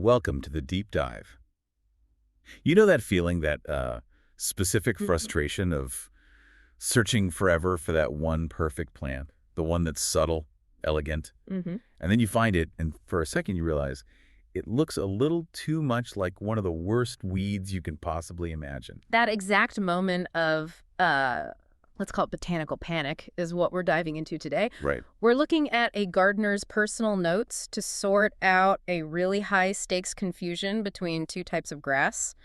Welcome to the deep dive. You know that feeling, that specific Mhm. frustration of searching forever for that one perfect plant, the one that's subtle, elegant, Mhm. and then you find it, and for a second you realize it looks a little too much like one of the worst weeds you can possibly imagine. That exact moment of, let's call it botanical panic, is what we're diving into today. Right. We're looking at a gardener's personal notes to sort out a really high stakes confusion between two types of grass.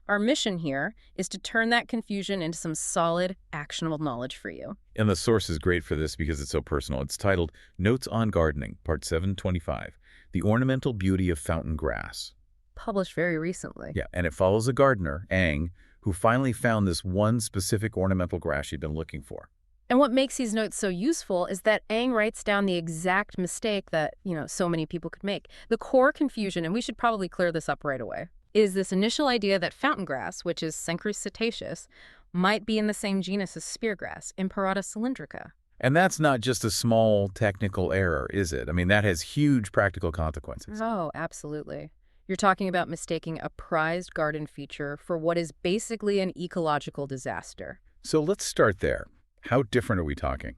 Our mission here is to turn that confusion into some solid, actionable knowledge for you. And the source is great for this because it's so personal. It's titled Notes on Gardening, Part 725, The Ornamental Beauty of Fountain Grass. Published very recently. Yeah, and it follows a gardener, Ang, who finally found this one specific ornamental grass she'd been looking for. And what makes these notes so useful is that Aang writes down the exact mistake that, so many people could make. The core confusion, and we should probably clear this up right away, is this initial idea that fountain grass, which is Cenchrus setaceus, might be in the same genus as speargrass, Imperata cylindrica. And that's not just a small technical error, is it? I mean, that has huge practical consequences. Oh, absolutely. You're talking about mistaking a prized garden feature for what is basically an ecological disaster. So let's start there. How different are we talking?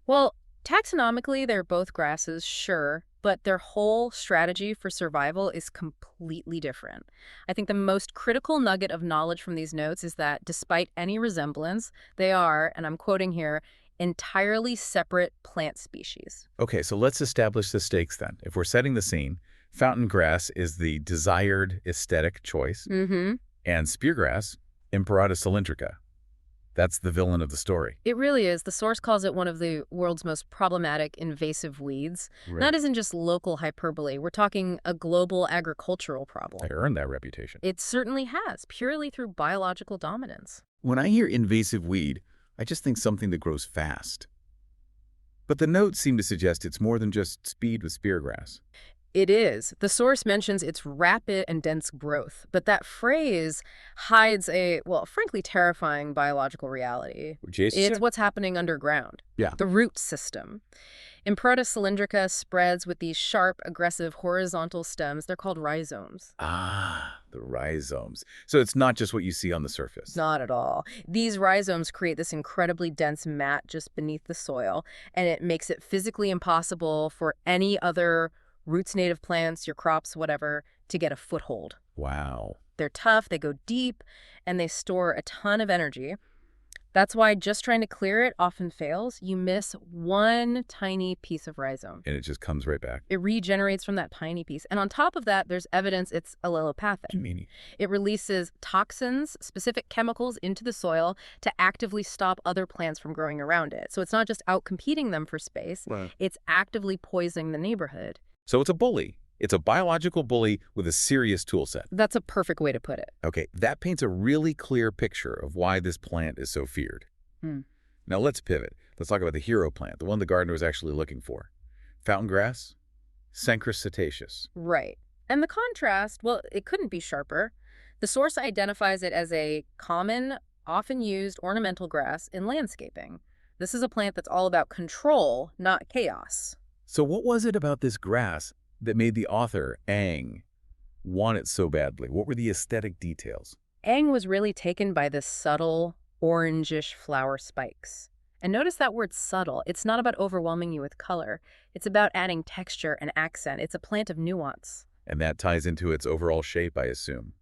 Well, taxonomically, they're both grasses, sure, but their whole strategy for survival is completely different. I think the most critical nugget of knowledge from these notes is that despite any resemblance, they are, and I'm quoting here, entirely separate plant species. Okay, so let's establish the stakes then. If we're setting the scene, fountain grass is the desired aesthetic choice, Mm-hmm. and speargrass, Imperata cylindrica. That's the villain of the story. It really is. The source calls it one of the world's most problematic invasive weeds. Right. That isn't just local hyperbole. We're talking a global agricultural problem. I earned that reputation. It certainly has, purely through biological dominance. When I hear invasive weed, I just think something that grows fast. But the notes seem to suggest it's more than just speed with speargrass. It is. The source mentions its rapid and dense growth, but that phrase hides a, well, frankly terrifying biological reality. Jason? It's what's happening underground. Yeah. The root system. Imperata cylindrica spreads with these sharp, aggressive horizontal stems. They're called rhizomes. Ah, the rhizomes. So it's not just what you see on the surface. Not at all. These rhizomes create this incredibly dense mat just beneath the soil, and it makes it physically impossible for any other roots, native plants, your crops, whatever, to get a foothold. Wow. They're tough, they go deep, and they store a ton of energy. That's why just trying to clear it often fails. You miss one tiny piece of rhizome. And it just comes right back. It regenerates from that tiny piece. And on top of that, there's evidence it's allelopathic. Meaning? It releases toxins, specific chemicals into the soil to actively stop other plants from growing around it. So it's not just out competing them for space, Right. it's actively poisoning the neighborhood. So it's a bully. It's a biological bully with a serious tool set. That's a perfect way to put it. Okay, that paints a really clear picture of why this plant is so feared. Hmm. Now let's pivot. Let's talk about the hero plant, the one the gardener was actually looking for. Fountain grass, Cenchrus setaceus. Right. And the contrast, well, it couldn't be sharper. The source identifies it as a common, often used ornamental grass in landscaping. This is a plant that's all about control, not chaos. So what was it about this grass that made the author, Ang, want it so badly? What were the aesthetic details? Aang was really taken by the subtle, orangish flower spikes. And notice that word subtle. It's not about overwhelming you with color. It's about adding texture and accent. It's a plant of nuance. And that ties into its overall shape, I assume.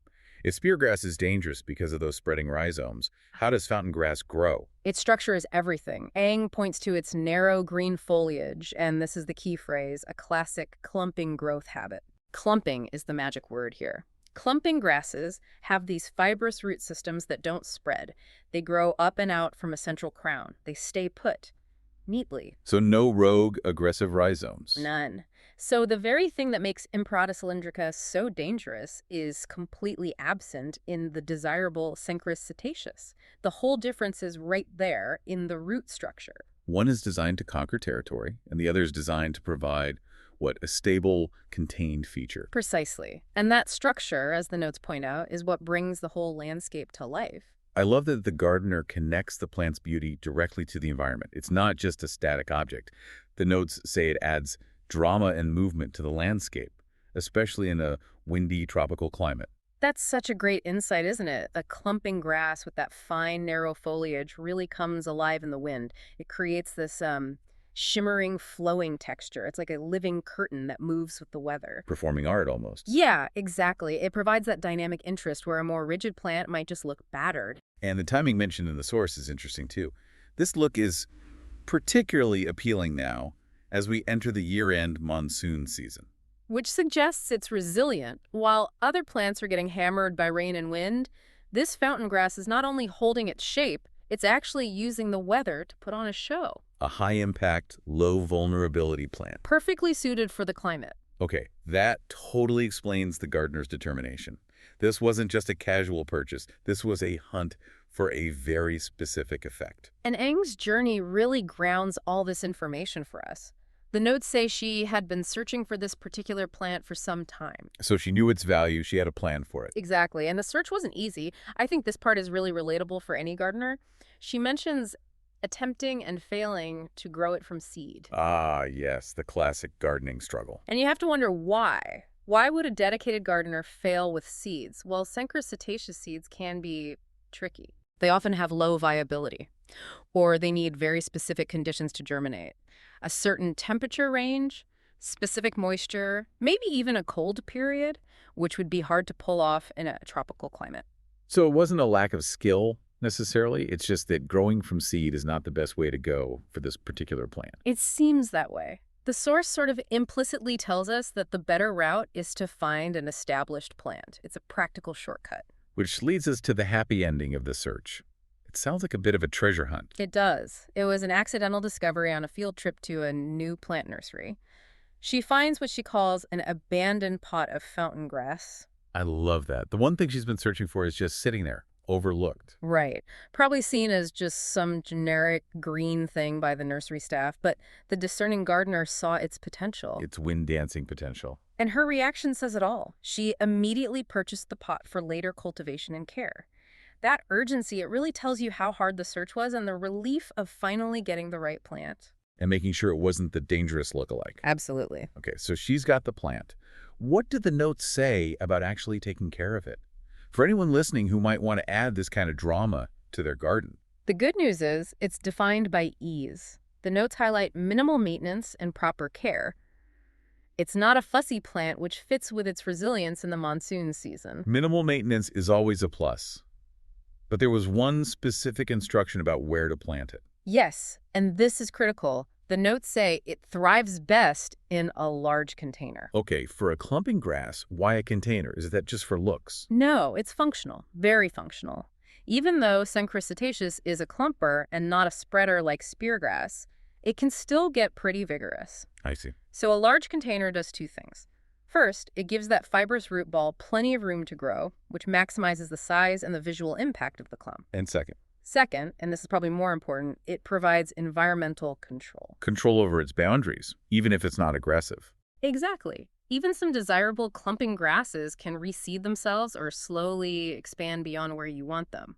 If speargrass is dangerous because of those spreading rhizomes, how does fountain grass grow? Its structure is everything. Aang points to its narrow green foliage, and this is the key phrase, a classic clumping growth habit. Clumping is the magic word here. Clumping grasses have these fibrous root systems that don't spread. They grow up and out from a central crown. They stay put, neatly. So no rogue, aggressive rhizomes. None. So the very thing that makes Imperata cylindrica so dangerous is completely absent in the desirable Cenchrus setaceus. The whole difference is right there in the root structure. One is designed to conquer territory, and the other is designed to provide, a stable, contained feature. Precisely. And that structure, as the notes point out, is what brings the whole landscape to life. I love that the gardener connects the plant's beauty directly to the environment. It's not just a static object. The notes say it adds drama and movement to the landscape, especially in a windy tropical climate. That's such a great insight, isn't it? The clumping grass with that fine, narrow foliage really comes alive in the wind. It creates this shimmering, flowing texture. It's like a living curtain that moves with the weather. Performing art almost. Yeah, exactly. It provides that dynamic interest where a more rigid plant might just look battered. And the timing mentioned in the source is interesting too. This look is particularly appealing now as we enter the year-end monsoon season. Which suggests it's resilient. While other plants are getting hammered by rain and wind, this fountain grass is not only holding its shape, it's actually using the weather to put on a show. A high-impact, low-vulnerability plant. Perfectly suited for the climate. Okay, that totally explains the gardener's determination. This wasn't just a casual purchase. This was a hunt for a very specific effect. And Eng's journey really grounds all this information for us. The notes say she had been searching for this particular plant for some time. So she knew its value. She had a plan for it. Exactly, and the search wasn't easy. I think this part is really relatable for any gardener. She mentions attempting and failing to grow it from seed. Ah, yes, the classic gardening struggle. And you have to wonder why. Why would a dedicated gardener fail with seeds? Well, Cenchrus setaceus seeds can be tricky. They often have low viability, or they need very specific conditions to germinate. A certain temperature range, specific moisture, maybe even a cold period, which would be hard to pull off in a tropical climate. So it wasn't a lack of skill necessarily. It's just that growing from seed is not the best way to go for this particular plant. It seems that way. The source sort of implicitly tells us that the better route is to find an established plant. It's a practical shortcut. Which leads us to the happy ending of the search. It sounds like a bit of a treasure hunt. It does. It was an accidental discovery on a field trip to a new plant nursery. She finds what she calls an abandoned pot of fountain grass. I love that. The one thing she's been searching for is just sitting there, overlooked. Right. Probably seen as just some generic green thing by the nursery staff, but the discerning gardener saw its potential. Its wind-dancing potential. And her reaction says it all. She immediately purchased the pot for later cultivation and care. That urgency, it really tells you how hard the search was and the relief of finally getting the right plant. And making sure it wasn't the dangerous lookalike. Absolutely. Okay, so she's got the plant. What do the notes say about actually taking care of it? For anyone listening who might want to add this kind of drama to their garden. The good news is it's defined by ease. The notes highlight minimal maintenance and proper care. It's not a fussy plant, which fits with its resilience in the monsoon season. Minimal maintenance is always a plus. But there was one specific instruction about where to plant it. Yes, and this is critical. The notes say it thrives best in a large container. Okay, for a clumping grass, why a container? Is that just for looks? No, it's functional, very functional. Even though Cenchrus setaceus is a clumper and not a spreader like speargrass, it can still get pretty vigorous. I see. So a large container does two things. First, it gives that fibrous root ball plenty of room to grow, which maximizes the size and the visual impact of the clump. And Second, and this is probably more important, it provides environmental control. control over its boundaries, even if it's not aggressive. Exactly. Even some desirable clumping grasses can reseed themselves or slowly expand beyond where you want them.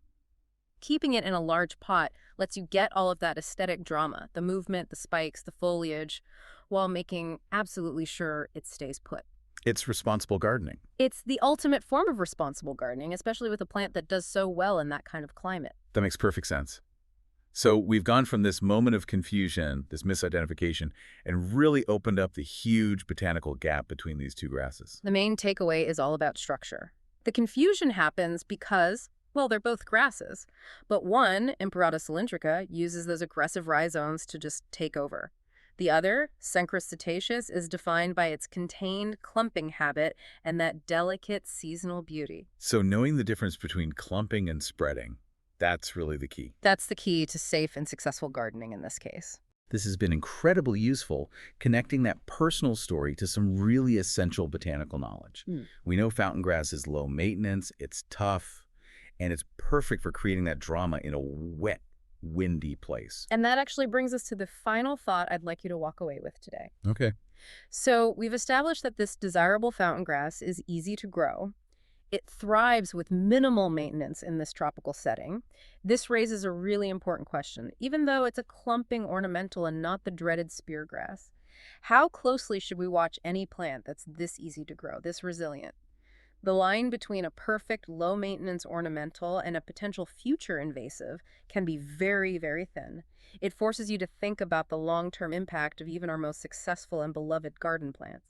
Keeping it in a large pot lets you get all of that aesthetic drama, the movement, the spikes, the foliage, while making absolutely sure it stays put. It's responsible gardening. It's the ultimate form of responsible gardening, especially with a plant that does so well in that kind of climate. That makes perfect sense. So we've gone from this moment of confusion, this misidentification, and really opened up the huge botanical gap between these two grasses. The main takeaway is all about structure. The confusion happens because, well, they're both grasses, but one, Imperata cylindrica, uses those aggressive rhizomes to just take over. The other, Cenchrus setaceus, is defined by its contained clumping habit and that delicate seasonal beauty. So knowing the difference between clumping and spreading, that's really the key. That's the key to safe and successful gardening in this case. This has been incredibly useful, connecting that personal story to some really essential botanical knowledge. We know fountain grass is low maintenance, it's tough, and it's perfect for creating that drama in a wet, windy place. And that actually brings us to the final thought I'd like you to walk away with today. Okay. So we've established that this desirable fountain grass is easy to grow. It thrives with minimal maintenance in this tropical setting. This raises a really important question. Even though it's a clumping ornamental and not the dreaded speargrass, How closely should we watch any plant that's this easy to grow, this resilient? The line between a perfect low-maintenance ornamental and a potential future invasive can be very, very thin. It forces you to think about the long-term impact of even our most successful and beloved garden plants.